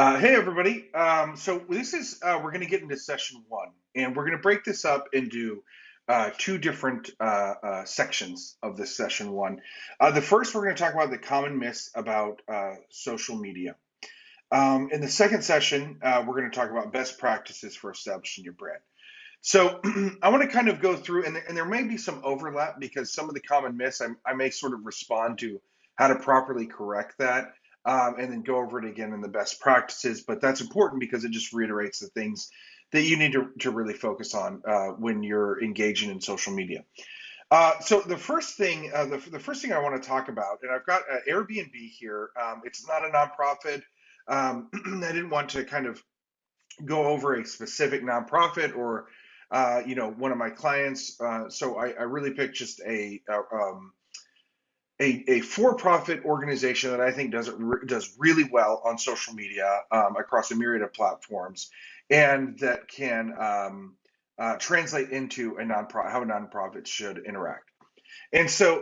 Hey everybody. So this is we're going to get into session one, and we're going to break this up into two different sections of this session one. The first, we're going to talk about the common myths about social media. In the second session, we're going to talk about best practices for establishing your brand. So I want to kind of go through, and there may be some overlap because some of the common myths I may sort of respond to how to properly correct that, and then go over it again in the best practices. But that's important because it just reiterates the things that you need to really focus on when you're engaging in social media. So the first thing, the first thing I want to talk about, and I've got Airbnb here. It's not a nonprofit. I didn't want to kind of go over a specific nonprofit or one of my clients. So I really picked just a for-profit organization that I think does really well on social media across a myriad of platforms, and that can translate into a nonprofit, how a nonprofit should interact. And so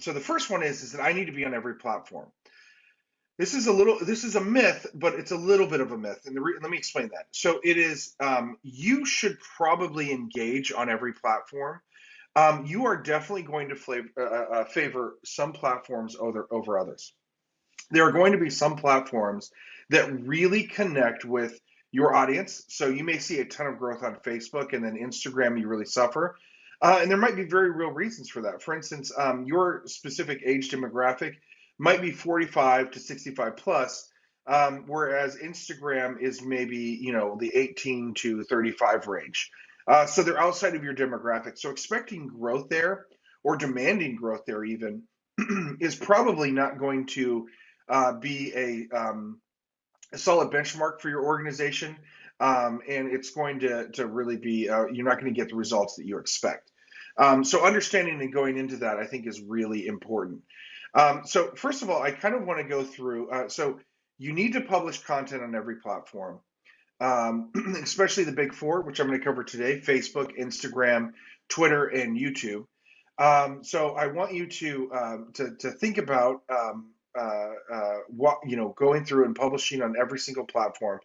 the first one is that I need to be on every platform. This is a myth, but it's a little bit of a myth, and let me explain that. So it is you should probably engage on every platform. You are definitely going to favor some platforms over others. There are going to be some platforms that really connect with your audience. So you may see a ton of growth on Facebook, and then Instagram, you really suffer. And there might be very real reasons for that. For instance, your specific age demographic might be 45 to 65 plus, whereas Instagram is maybe, the 18 to 35 range. So they're outside of your demographic. So expecting growth there or demanding growth there even is probably not going to be a solid benchmark for your organization. And it's going to really be, you're not going to get the results that you expect. So understanding and going into that, I think, is really important. So first of all, I kind of want to go through, so you need to publish content on every platform, especially the big four, which I'm going to cover today: Facebook, Instagram, Twitter, and YouTube. So I want you to think about what going through and publishing on every single platform.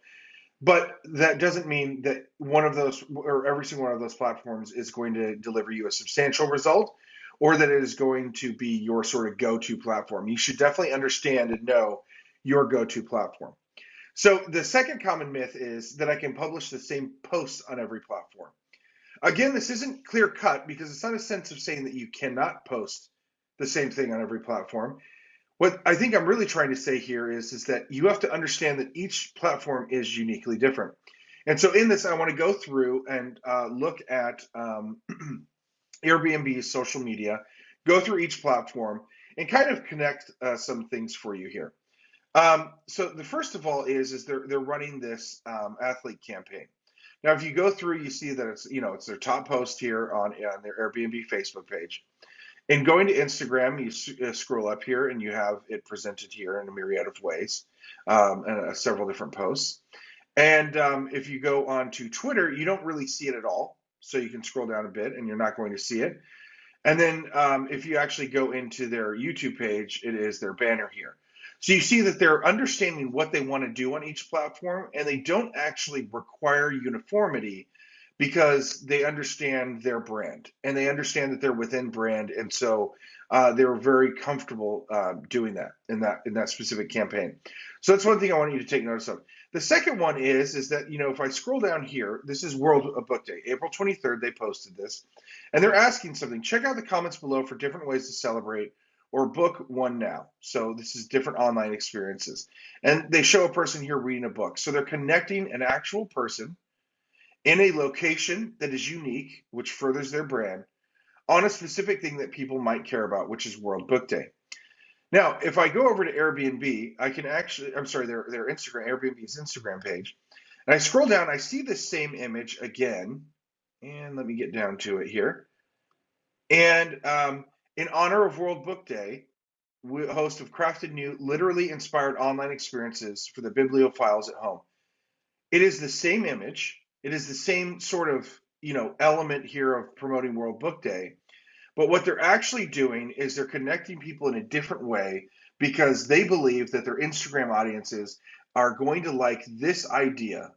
But that doesn't mean that one of those or every single one of those platforms is going to deliver you a substantial result, or that it is going to be your sort of go-to platform. You should definitely understand and know your go-to platform. So the second common myth is that I can publish the same posts on every platform. Again, this isn't clear cut because it's not a sense of saying that you cannot post the same thing on every platform. What I think I'm really trying to say here is that you have to understand that each platform is uniquely different. And so in this, I want to go through and look at Airbnb's social media, go through each platform, and kind of connect some things for you here. So the first of all is they're running this athlete campaign. Now, if you go through, you see that it's their top post here on their Airbnb Facebook page. And going to Instagram, you scroll up here and you have it presented here in a myriad of ways, and several different posts. And if you go on to Twitter, you don't really see it at all. So you can scroll down a bit and you're not going to see it. And then if you actually go into their YouTube page, it is their banner here. So you see that they're understanding what they want to do on each platform, and they don't actually require uniformity because they understand their brand and they understand that they're within brand, and so they're very comfortable doing that in that specific campaign. So that's one thing I want you to take notice of. The second one is that if I scroll down here, this is World Book Day, April 23rd. They posted this, and they're asking something. Check out the comments below for different ways to celebrate or book one now. So this is different online experiences. And they show a person here reading a book. So they're connecting an actual person in a location that is unique, which furthers their brand, on a specific thing that people might care about, which is World Book Day. Now, if I go over to Airbnb, I can actually, I'm sorry, their Instagram, Airbnb's Instagram page, and I scroll down, I see the same image again, and let me get down to it here. And in honor of World Book Day, we host have crafted new, literally inspired online experiences for the bibliophiles at home. It is the same image. It is the same sort of, element here of promoting World Book Day. But what they're actually doing is they're connecting people in a different way because they believe that their Instagram audiences are going to like this idea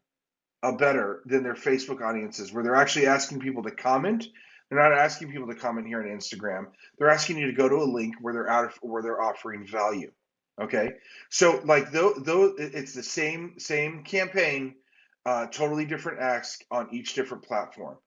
better than their Facebook audiences, where they're actually asking people to comment. They're not asking people to comment here on Instagram. They're asking you to go to a link where they're offering value. Okay, so like though it's the same campaign, totally different ask on each different platform.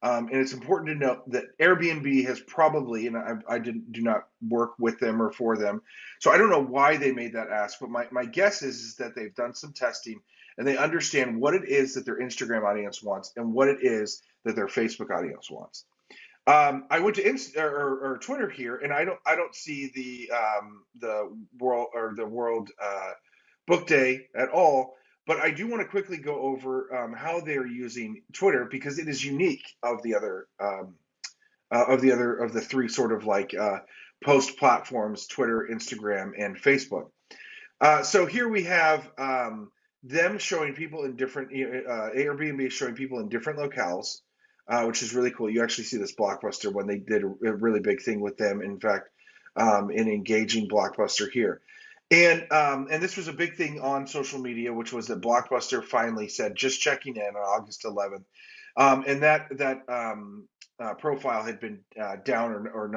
And it's important to note that Airbnb has probably, and I do not work with them or for them, so I don't know why they made that ask, but my guess is that they've done some testing and they understand what it is that their Instagram audience wants and what it is that their Facebook audience wants. I went to or Twitter here, and I don't see the world book day at all. But I do want to quickly go over how they're using Twitter because it is unique of the three sort of like post platforms: Twitter, Instagram, and Facebook. So here we have them showing people in different Airbnb showing people in different locales, which is really cool. You actually see this Blockbuster when they did a really big thing with them. In fact, in engaging Blockbuster here, and this was a big thing on social media, which was that Blockbuster finally said just checking in on August 11th, and that profile had been down or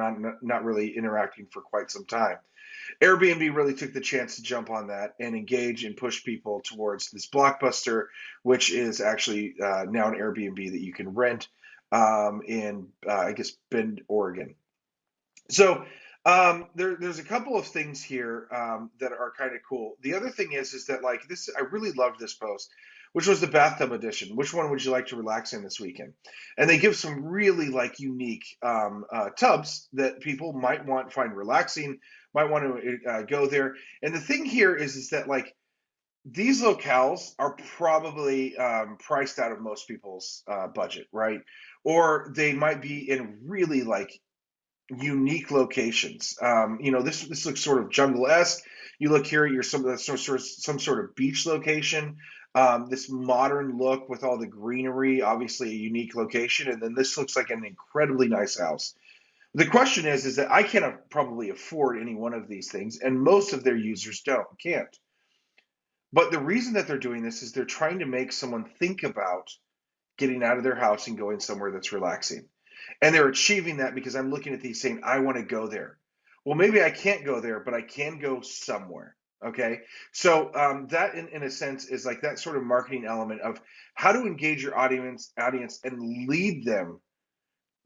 not really interacting for quite some time. Airbnb really took the chance to jump on that and engage and push people towards this Blockbuster, which is actually now an Airbnb that you can rent in, I guess, Bend, Oregon. So there's a couple of things here that are kind of cool. The other thing is that like this, I really loved this post, which was the bathtub edition. Which one would you like to relax in this weekend? And they give some really like unique tubs that people might find relaxing, might want to go there. And the thing here is that like these locales are probably priced out of most people's budget, right? Or they might be in really like unique locations. This looks sort of jungle-esque. You look here at some sort of beach location. This modern look with all the greenery, obviously a unique location, and then this looks like an incredibly nice house. The question is that I can't probably afford any one of these things, and most of their users can't. But the reason that they're doing this is they're trying to make someone think about getting out of their house and going somewhere that's relaxing. And they're achieving that because I'm looking at these saying, I want to go there. Well, maybe I can't go there, but I can go somewhere. Okay. So that in a sense is like that sort of marketing element of how to engage your audience and lead them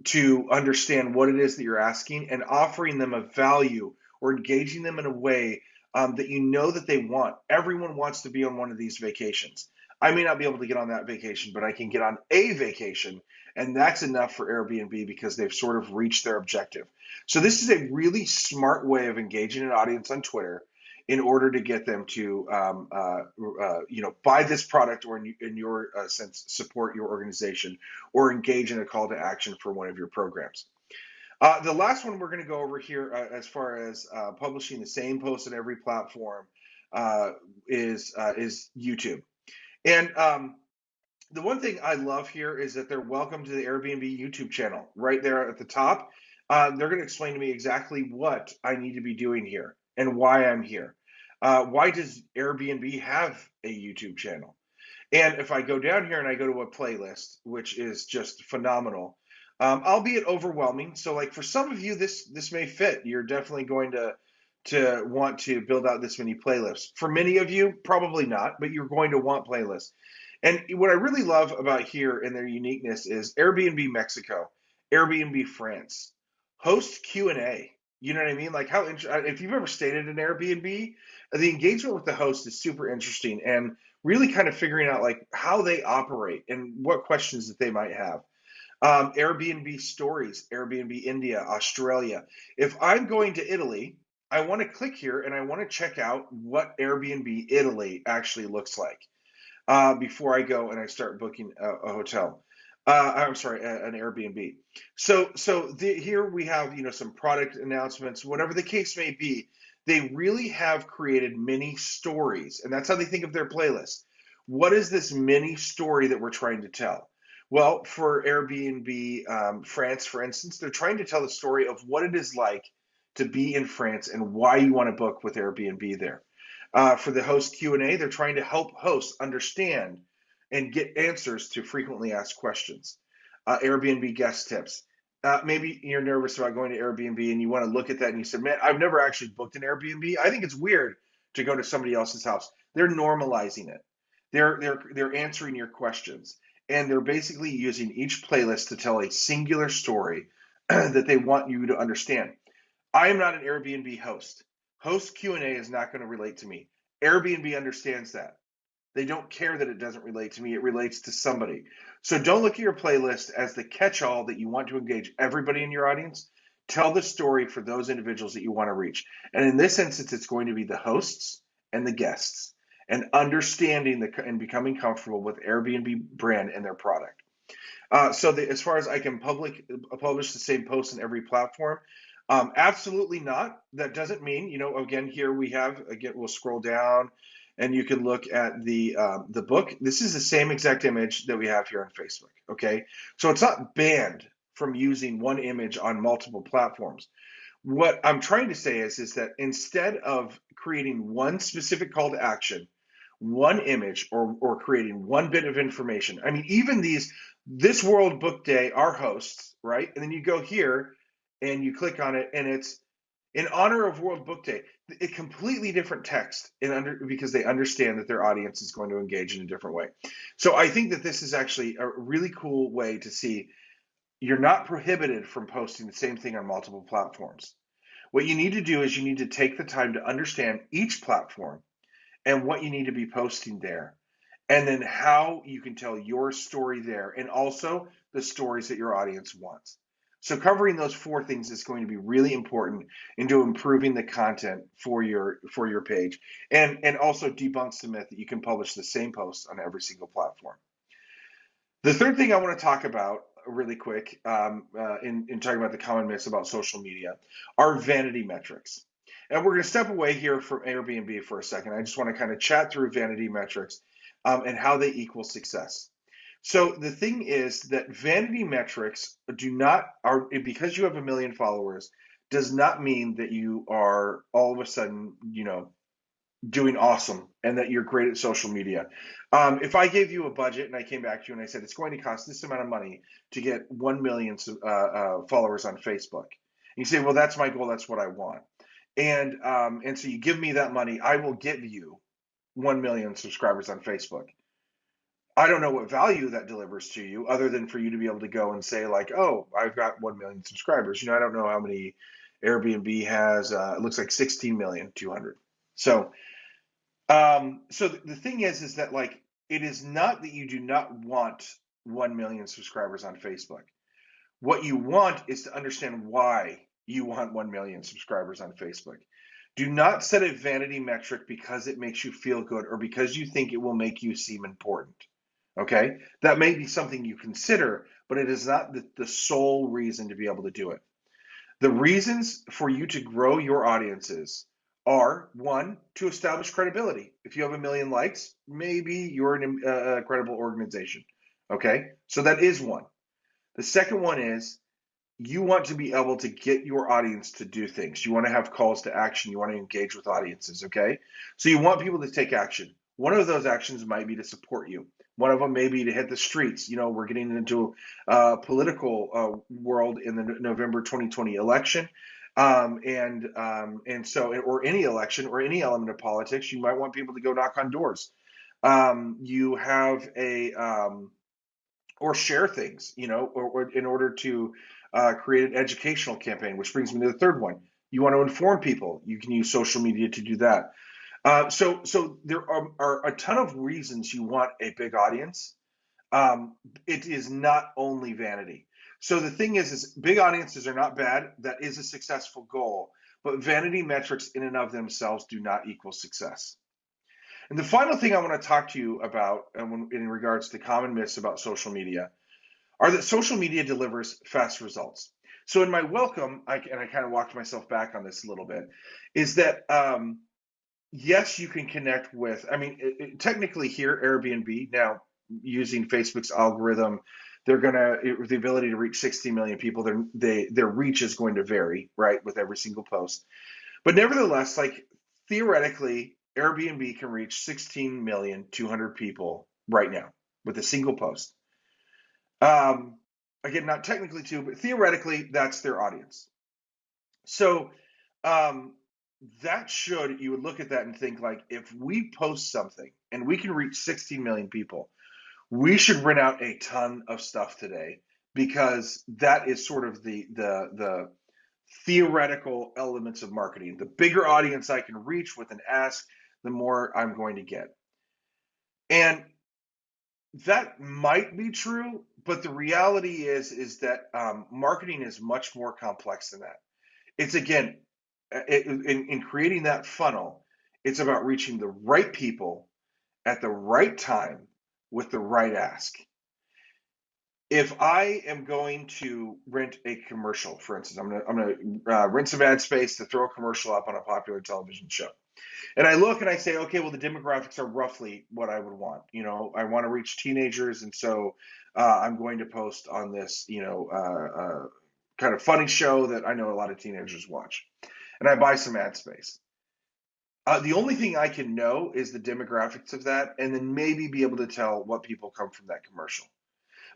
to understand what it is that you're asking and offering them a value or engaging them in a way that you know that they want. Everyone wants to be on one of these vacations. I may not be able to get on that vacation, but I can get on a vacation, and that's enough for Airbnb because they've sort of reached their objective. So this is a really smart way of engaging an audience on Twitter in order to get them to buy this product or in your sense support your organization or engage in a call to action for one of your programs. The last one we're going to go over here, as far as publishing the same post on every platform, is YouTube. And the one thing I love here is that they're welcome to the Airbnb YouTube channel right there at the top. They're going to explain to me exactly what I need to be doing here and why I'm here. Why does Airbnb have a YouTube channel? And if I go down here and I go to a playlist, which is just phenomenal, albeit overwhelming. So like for some of you, this may fit. You're definitely going to want to build out this many playlists. For many of you, probably not, but you're going to want playlists. And what I really love about here and their uniqueness is Airbnb Mexico, Airbnb France, host Q&A. You know what I mean? Like if you've ever stayed at an Airbnb, the engagement with the host is super interesting and really kind of figuring out like how they operate and what questions that they might have. Airbnb stories, Airbnb India, Australia. If I'm going to Italy, I want to click here and I want to check out what Airbnb Italy actually looks like before I go and I start booking a hotel. I'm sorry, an Airbnb. Here we have some product announcements, whatever the case may be. They really have created mini stories, and that's how they think of their playlist. What is this mini story that we're trying to tell? Well, for Airbnb France, for instance, they're trying to tell the story of what it is like to be in France and why you want to book with Airbnb there. For the host Q&A, they're trying to help hosts understand and get answers to frequently asked questions. Airbnb guest tips. Maybe you're nervous about going to Airbnb and you want to look at that and you said, man, I've never actually booked an Airbnb. I think it's weird to go to somebody else's house. They're normalizing it. They're answering your questions, and they're basically using each playlist to tell a singular story that they want you to understand. I am not an Airbnb host. Host Q&A is not going to relate to me. Airbnb understands that. They don't care that it doesn't relate to me. It relates to somebody. So don't look at your playlist as the catch-all that you want to engage everybody in your audience. Tell the story for those individuals that you want to reach. And in this instance, it's going to be the hosts and the guests, and understanding and becoming comfortable with Airbnb brand and their product. As far as I can publish the same post in every platform, absolutely not. That doesn't mean, again, here we have, again, we'll scroll down and you can look at the book. This is the same exact image that we have here on Facebook, okay? So it's not banned from using one image on multiple platforms. What I'm trying to say is that instead of creating one specific call to action, one image, or creating one bit of information, I mean, even this World Book Day, our hosts, right? And then you go here and you click on it, and it's in honor of World Book Day. A completely different text because they understand that their audience is going to engage in a different way. So I think that this is actually a really cool way to see you're not prohibited from posting the same thing on multiple platforms. What you need to do is you need to take the time to understand each platform and what you need to be posting there, and then how you can tell your story there, and also the stories that your audience wants. So covering those four things is going to be really important into improving the content for your page, and also debunks the myth that you can publish the same post on every single platform. The third thing I want to talk about really quick in talking about the common myths about social media are vanity metrics. And we're going to step away here from Airbnb for a second. I just want to kind of chat through vanity metrics and how they equal success. So the thing is that vanity metrics because you have 1 million followers, does not mean that you are all of a sudden, doing awesome and that you're great at social media. If I gave you a budget and I came back to you and I said, it's going to cost this amount of money to get 1 million followers on Facebook. You say, well, that's my goal. That's what I want. And so you give me that money, I will give you 1 million subscribers on Facebook. I don't know what value that delivers to you other than for you to be able to go and say like, oh, I've got 1 million subscribers. I don't know how many Airbnb has. It looks like 16,200,000. So the thing is that like, it is not that you do not want 1 million subscribers on Facebook. What you want is to understand why you want 1 million subscribers on Facebook. Do not set a vanity metric because it makes you feel good or because you think it will make you seem important. Okay? That may be something you consider, but it is not the sole reason to be able to do it. The reasons for you to grow your audiences are, one, to establish credibility. If you have 1 million likes, maybe you're a credible organization. Okay? So that is one. The second one is you want to be able to get your audience to do things. You want to have calls to action. You want to engage with audiences, okay? So you want people to take action. One of those actions might be to support you. One of them may be to hit the streets. We're getting into a political world in the November 2020 election. Or any election or any element of politics, you might want people to go knock on doors. You have or share things, or in order to create an educational campaign, which brings me to the third one. You want to inform people. You can use social media to do that. So there are a ton of reasons you want a big audience. It is not only vanity. So the thing is big audiences are not bad. That is a successful goal. But vanity metrics in and of themselves do not equal success. And the final thing I want to talk to you about in regards to common myths about social media are that social media delivers fast results. So in my welcome, I kind of walked myself back on this a little bit, is that yes, you can connect with, technically here, Airbnb, now using Facebook's algorithm, they're the ability to reach 60 million people, their reach is going to vary, right, with every single post. But nevertheless, like theoretically, Airbnb can reach 16,200,000 people right now with a single post. Again, not technically too, but theoretically, that's their audience. So that should, you would look at that and think like, if we post something and we can reach 16 million people, we should rent out a ton of stuff today, because that is sort of the theoretical elements of marketing. The bigger audience I can reach with an ask, the more I'm going to get. And that might be true, but the reality is that marketing is much more complex than that. It's again, in creating that funnel, it's about reaching the right people at the right time with the right ask. If I am going to rent a commercial, for instance, I'm gonna rent some ad space to throw a commercial up on a popular television show. And I look and I say, okay, well, the demographics are roughly what I would want. I want to reach teenagers, and so I'm going to post on this, kind of funny show that I know a lot of teenagers watch. And I buy some ad space. The only thing I can know is the demographics of that, and then maybe be able to tell what people come from that commercial.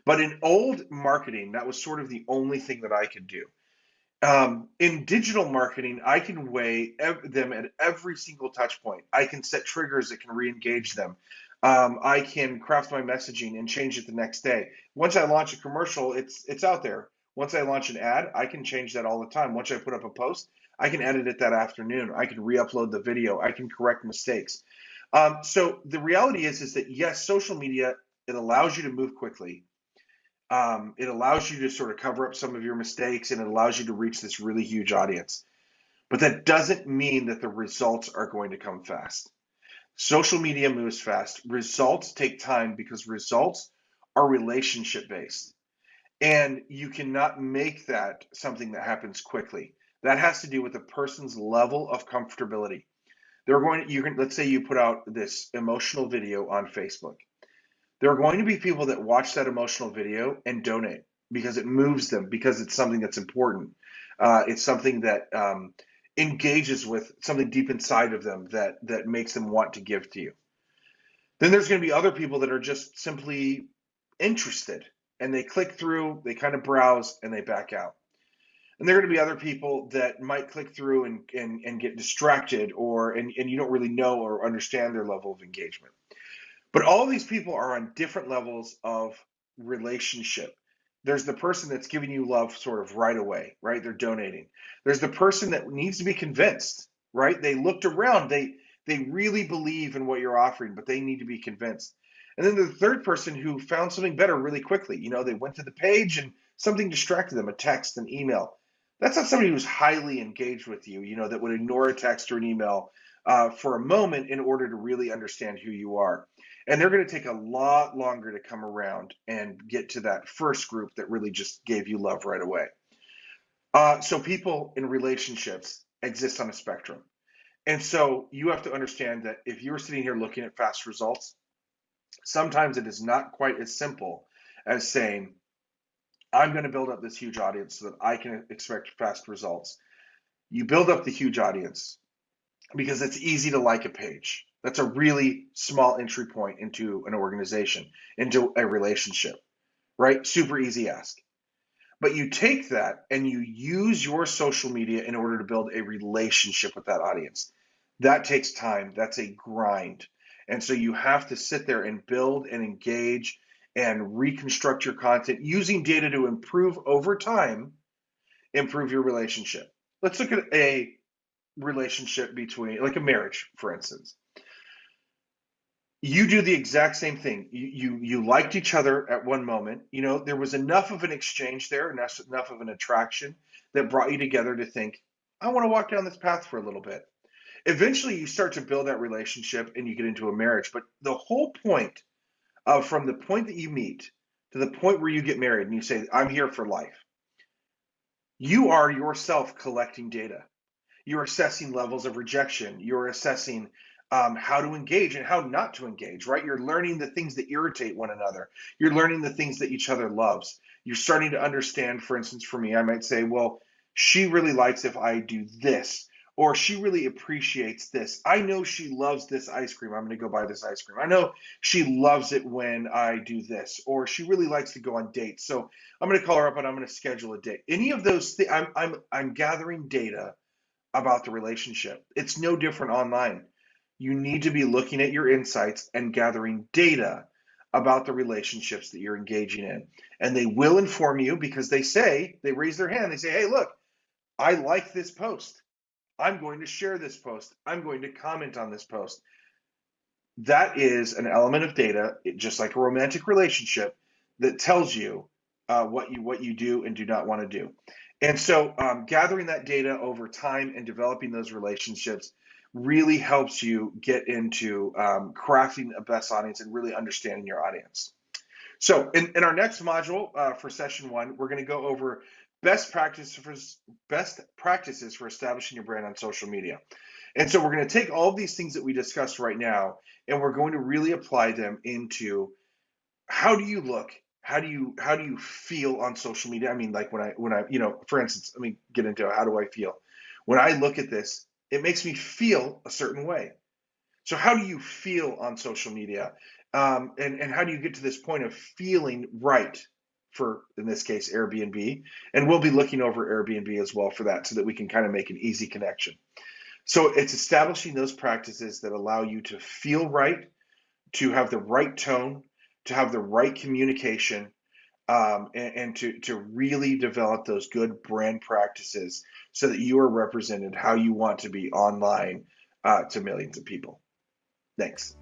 But in old marketing, that was sort of the only thing that I could do. In digital marketing, I can weigh them at every single touch point. I can set triggers that can re-engage them. I can craft my messaging and change it the next day. Once I launch a commercial, it's out there. Once I launch an ad, I can change that all the time. Once I put up a post, I can edit it that afternoon. I can re-upload the video. I can correct mistakes. So the reality is that yes, social media, it allows you to move quickly. It allows you to sort of cover up some of your mistakes, and it allows you to reach this really huge audience. But that doesn't mean that the results are going to come fast. Social media moves fast. Results take time, because results are relationship based. And you cannot make that something that happens quickly. That has to do with a person's level of comfortability. Let's say you put out this emotional video on Facebook. There are going to be people that watch that emotional video and donate because it moves them, because it's something that's important. It's something that engages with something deep inside of them that makes them want to give to you. Then there's going to be other people that are just simply interested, and they click through, they kind of browse, and they back out. And there are going to be other people that might click through and get distracted, and you don't really know or understand their level of engagement. But all of these people are on different levels of relationship. There's the person that's giving you love sort of right away, right? They're donating. There's the person that needs to be convinced, right? They looked around, they really believe in what you're offering, but they need to be convinced. And then the third person who found something better really quickly. They went to the page and something distracted them, a text, an email. That's not somebody who's highly engaged with you, that would ignore a text or an email for a moment in order to really understand who you are. And they're going to take a lot longer to come around and get to that first group that really just gave you love right away. So people in relationships exist on a spectrum. And so you have to understand that if you're sitting here looking at fast results, sometimes it is not quite as simple as saying, I'm going to build up this huge audience so that I can expect fast results. You build up the huge audience because it's easy to like a page. That's a really small entry point into an organization, into a relationship, right? Super easy ask. But you take that and you use your social media in order to build a relationship with that audience. That takes time. That's a grind. And so you have to sit there and build and engage and reconstruct your content using data to improve over time, improve your relationship. Let's look at a relationship between, like a marriage, for instance. You do the exact same thing. You liked each other at one moment. There was enough of an exchange there, enough of an attraction that brought you together to think, I want to walk down this path for a little bit. Eventually, you start to build that relationship and you get into a marriage. But the whole point of from the point that you meet to the point where you get married and you say, I'm here for life, you are yourself collecting data. You're assessing levels of rejection. You're assessing how to engage and how not to engage, right? You're learning the things that irritate one another. You're learning the things that each other loves. You're starting to understand, for instance, for me, I might say, well, she really likes if I do this, or she really appreciates this. I know she loves this ice cream. I'm going to go buy this ice cream. I know she loves it when I do this, or she really likes to go on dates. So I'm going to call her up and I'm going to schedule a date. Any of those things, I'm gathering data about the relationship. It's no different online. You need to be looking at your insights and gathering data about the relationships that you're engaging in. And they will inform you because they raise their hand, they say, hey, look, I like this post. I'm going to share this post. I'm going to comment on this post. That is an element of data, just like a romantic relationship, that tells you what you do and do not want to do. And so, gathering that data over time and developing those relationships really helps you get into crafting a best audience and really understanding your audience. So, in our next module for session one, we're going to go over best practices for establishing your brand on social media. And so we're going to take all of these things that we discussed right now, and we're going to really apply them into how do you look, how do you feel on social media. I mean, like when I for instance, let me get into how do I feel when I look at this. It makes me feel a certain way. So how do you feel on social media, and how do you get to this point of feeling right for, in this case, Airbnb? And we'll be looking over Airbnb as well for that, so that we can kind of make an easy connection. So it's establishing those practices that allow you to feel right, to have the right tone, to have the right communication, and to really develop those good brand practices so that you are represented how you want to be online to millions of people. Thanks.